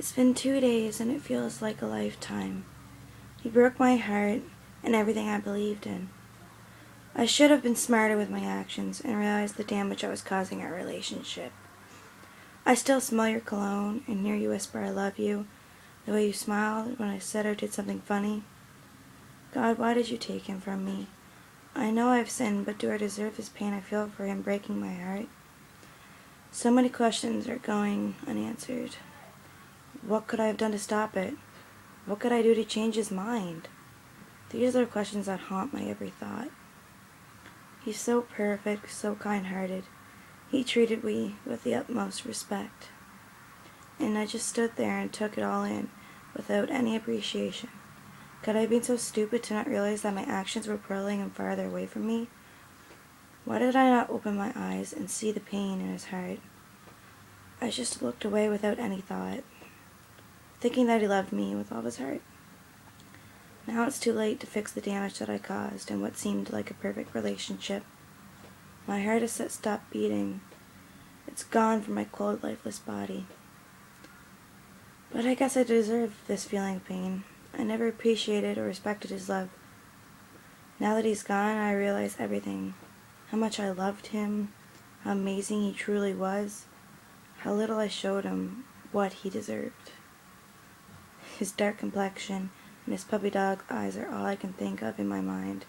It's been 2 days and it feels like a lifetime. He broke my heart and everything I believed in. I should have been smarter with my actions and realized the damage I was causing our relationship. I still smell your cologne and hear you whisper I love you, the way you smiled when I said or did something funny. God, why did you take him from me? I know I've sinned, but do I deserve this pain I feel for him breaking my heart? So many questions are going unanswered. What could I have done to stop it? What could I do to change his mind? These are questions that haunt my every thought. He's so perfect, so kind-hearted. He treated me with the utmost respect. And I just stood there and took it all in, without any appreciation. Could I have been so stupid to not realize that my actions were pulling him farther away from me? Why did I not open my eyes and see the pain in his heart? I just looked away without any thought, thinking that he loved me with all his heart. Now it's too late to fix the damage that I caused in what seemed like a perfect relationship. My heart has stopped beating. It's gone from my cold, lifeless body. But I guess I deserve this feeling of pain. I never appreciated or respected his love. Now that he's gone, I realize everything. How much I loved him, how amazing he truly was, how little I showed him what he deserved. His dark complexion and his puppy dog eyes are all I can think of in my mind.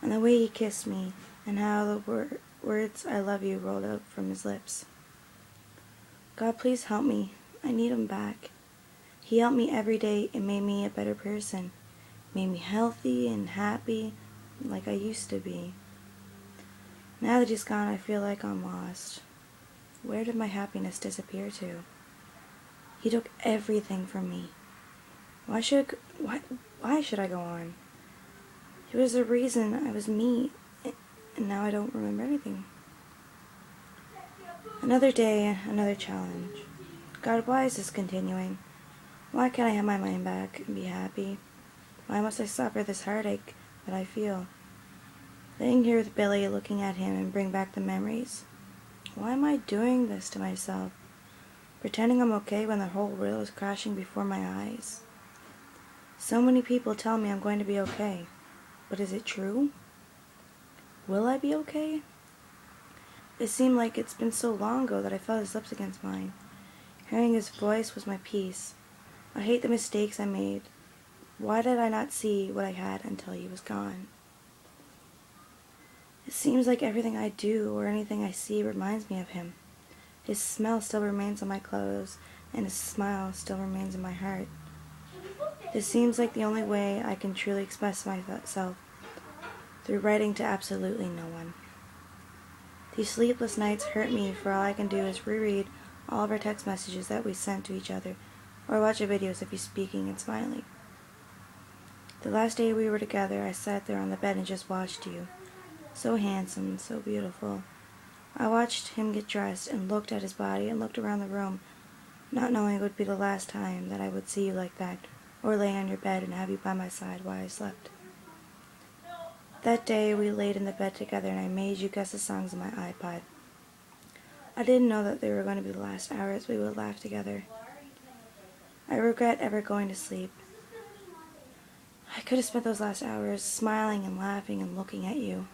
And the way he kissed me, and how the words I love you rolled out from his lips. God, please help me. I need him back. He helped me every day and made me a better person. Made me healthy and happy like I used to be. Now that he's gone, I feel like I'm lost. Where did my happiness disappear to? He took everything from me. Why should I go on? He was the reason I was me, and now I don't remember anything. Another day, another challenge. God, why is this continuing? Why can't I have my mind back and be happy? Why must I suffer this heartache that I feel? Laying here with Billy, looking at him and bring back the memories. Why am I doing this to myself? Pretending I'm okay when the whole world is crashing before my eyes. So many people tell me I'm going to be okay. But is it true? Will I be okay? It seemed like it's been so long ago that I felt his lips against mine. Hearing his voice was my peace. I hate the mistakes I made. Why did I not see what I had until he was gone? It seems like everything I do or anything I see reminds me of him. His smell still remains on my clothes, and his smile still remains in my heart. This seems like the only way I can truly express myself, through writing to absolutely no one. These sleepless nights hurt me, for all I can do is reread all of our text messages that we sent to each other, or watch the videos of you speaking and smiling. The last day we were together, I sat there on the bed and just watched you. So handsome, so beautiful. I watched him get dressed and looked at his body and looked around the room, not knowing it would be the last time that I would see you like that, or lay on your bed and have you by my side while I slept. That day we laid in the bed together and I made you guess the songs on my iPod. I didn't know that they were going to be the last hours we would laugh together. I regret ever going to sleep. I could have spent those last hours smiling and laughing and looking at you.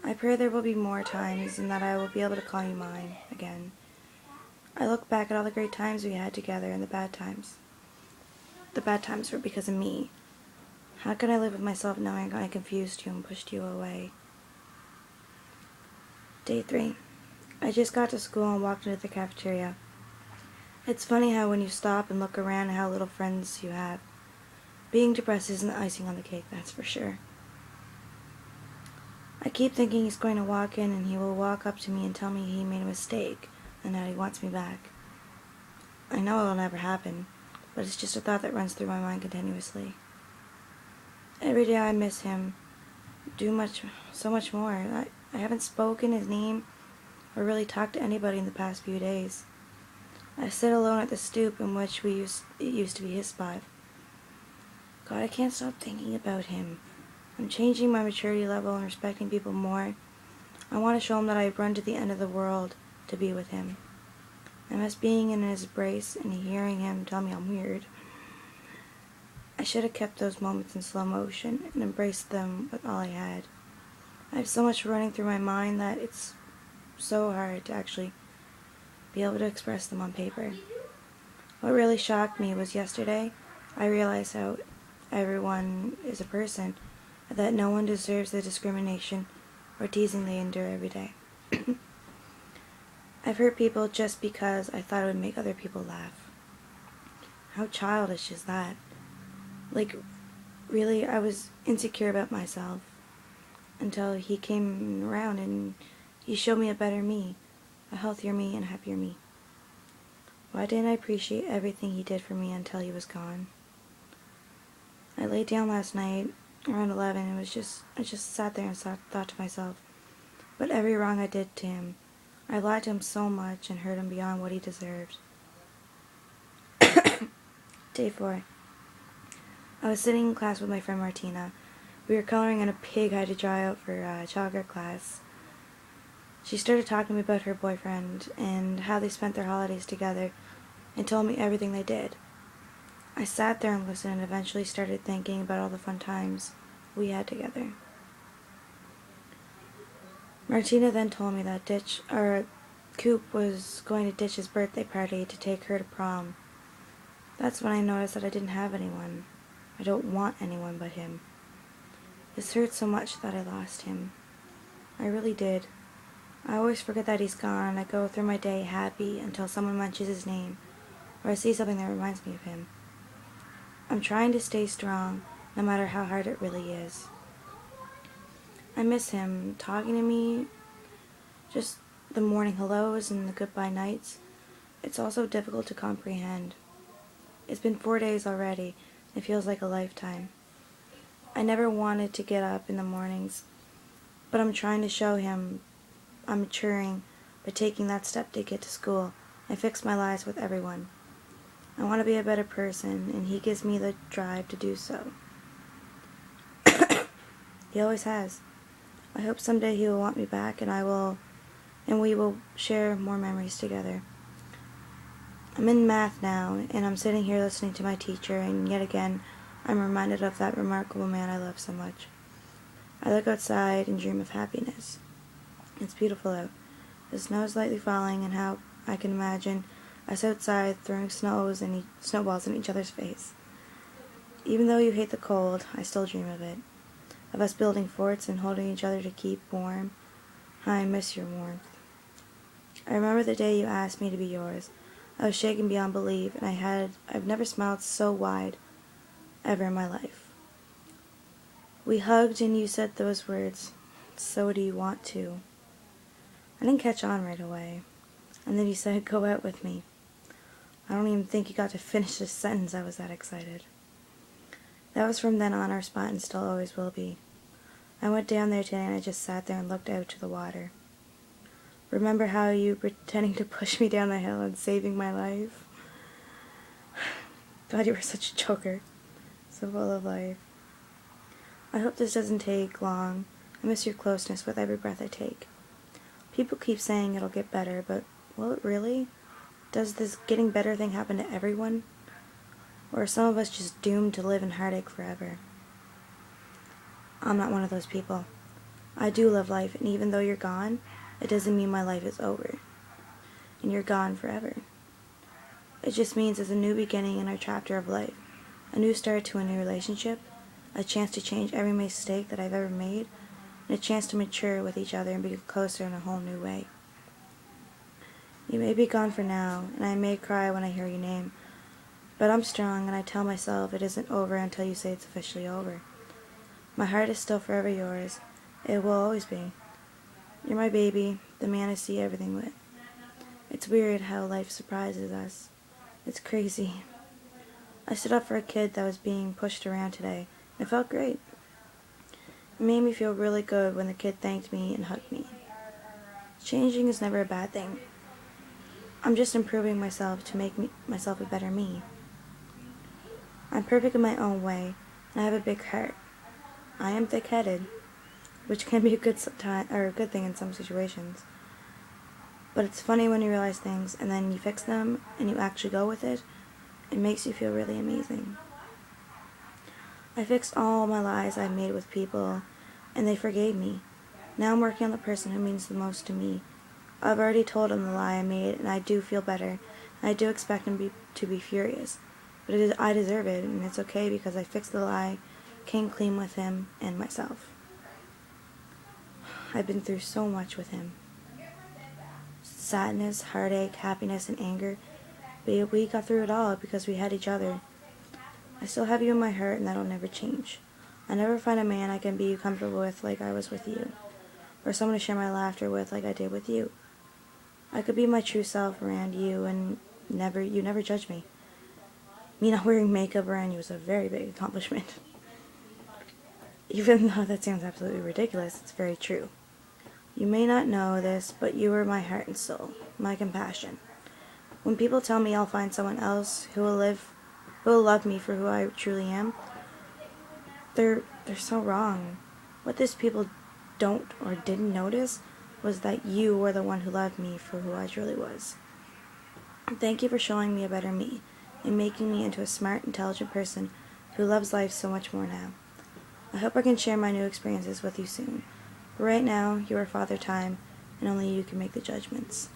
I pray there will be more times and that I will be able to call you mine again. I look back at all the great times we had together and the bad times. The bad times were because of me. How can I live with myself knowing I confused you and pushed you away? Day 3. I just got to school and walked into the cafeteria. It's funny how when you stop and look around how little friends you have. Being depressed isn't the icing on the cake, that's for sure. I keep thinking he's going to walk in and he will walk up to me and tell me he made a mistake and that he wants me back. I know it will never happen, but it's just a thought that runs through my mind continuously. Every day I miss him, so much more. I haven't spoken his name or really talked to anybody in the past few days. I sit alone at the stoop in which it used to be his spot. God, I can't stop thinking about him. I'm changing my maturity level and respecting people more. I want to show him that I've run to the end of the world to be with him. I miss being in his embrace and hearing him tell me I'm weird. I should have kept those moments in slow motion and embraced them with all I had. I have so much running through my mind that it's so hard to actually be able to express them on paper. What really shocked me was yesterday I realized how everyone is a person, that no one deserves the discrimination or teasing they endure every day. I've hurt people just because I thought it would make other people laugh. How childish is that? Like, really, I was insecure about myself until he came around and he showed me a better me, a healthier me and a happier me. Why didn't I appreciate everything he did for me until he was gone? I laid down last night around 11 and I just sat there and thought to myself, but every wrong I did to him, I lied to him so much and hurt him beyond what he deserved. Day 4. I was sitting in class with my friend Martina. We were coloring in a pig I had to draw out for childcare class. She started talking to me about her boyfriend and how they spent their holidays together and told me everything they did. I sat there and listened and eventually started thinking about all the fun times we had together. Martina then told me that Coop was going to ditch his birthday party to take her to prom. That's when I noticed that I didn't have anyone. I don't want anyone but him. This hurt so much that I lost him. I really did. I always forget that he's gone. I go through my day happy until someone mentions his name, or I see something that reminds me of him. I'm trying to stay strong, no matter how hard it really is. I miss him talking to me, just the morning hellos and the goodbye nights. It's also difficult to comprehend. It's been 4 days already. It feels like a lifetime. I never wanted to get up in the mornings, but I'm trying to show him I'm maturing by taking that step to get to school and fix my lives with everyone. I want to be a better person, and he gives me the drive to do so. He always has. I hope someday he will want me back, and we will share more memories together. I'm in math now, and I'm sitting here listening to my teacher, and yet again, I'm reminded of that remarkable man I love so much. I look outside and dream of happiness. It's beautiful out. The snow is lightly falling, and how I can imagine us outside throwing snowballs in each other's face. Even though you hate the cold, I still dream of it. Of us building forts and holding each other to keep warm. I miss your warmth. I remember the day you asked me to be yours. I was shaken beyond belief, and I've never smiled so wide ever in my life. We hugged and you said those words, "So do you want to?" I didn't catch on right away. And then you said, "Go out with me." I don't even think you got to finish the sentence, I was that excited. That was from then on our spot and still always will be. I went down there today and I just sat there and looked out to the water. Remember how you were pretending to push me down the hill and saving my life? God, you were such a joker. So full of life. I hope this doesn't take long. I miss your closeness with every breath I take. People keep saying it'll get better, but will it really? Does this getting better thing happen to everyone? Or are some of us just doomed to live in heartache forever? I'm not one of those people. I do love life, and even though you're gone, it doesn't mean my life is over. And you're gone forever. It just means it's a new beginning in our chapter of life. A new start to a new relationship. A chance to change every mistake that I've ever made. And a chance to mature with each other and be closer in a whole new way. You may be gone for now, and I may cry when I hear your name. But I'm strong, and I tell myself it isn't over until you say it's officially over. My heart is still forever yours. It will always be. You're my baby, the man I see everything with. It's weird how life surprises us. It's crazy. I stood up for a kid that was being pushed around today. It felt great. It made me feel really good when the kid thanked me and hugged me. Changing is never a bad thing. I'm just improving myself to make myself a better me. I'm perfect in my own way, and I have a big heart. I am thick-headed, which can be a good thing in some situations. But it's funny when you realize things and then you fix them and you actually go with it. It makes you feel really amazing. I fixed all my lies I made with people, and they forgave me. Now I'm working on the person who means the most to me. I've already told him the lie I made, and I do feel better, and I do expect him to be furious. But I deserve it, and it's okay because I fixed the lie, came clean with him and myself. I've been through so much with him. Sadness, heartache, happiness, and anger. But we got through it all because we had each other. I still have you in my heart, and that'll never change. I never find a man I can be comfortable with like I was with you, or someone to share my laughter with like I did with you. I could be my true self around you, and you never judge me. Me not wearing makeup around you was a very big accomplishment. Even though that sounds absolutely ridiculous, it's very true. You may not know this, but you were my heart and soul, my compassion. When people tell me I'll find someone else who will love me for who I truly am, they're so wrong. What these people don't or didn't notice was that you were the one who loved me for who I truly was. Thank you for showing me a better me and making me into a smart, intelligent person who loves life so much more now. I hope I can share my new experiences with you soon. But right now, you are Father Time, and only you can make the judgments.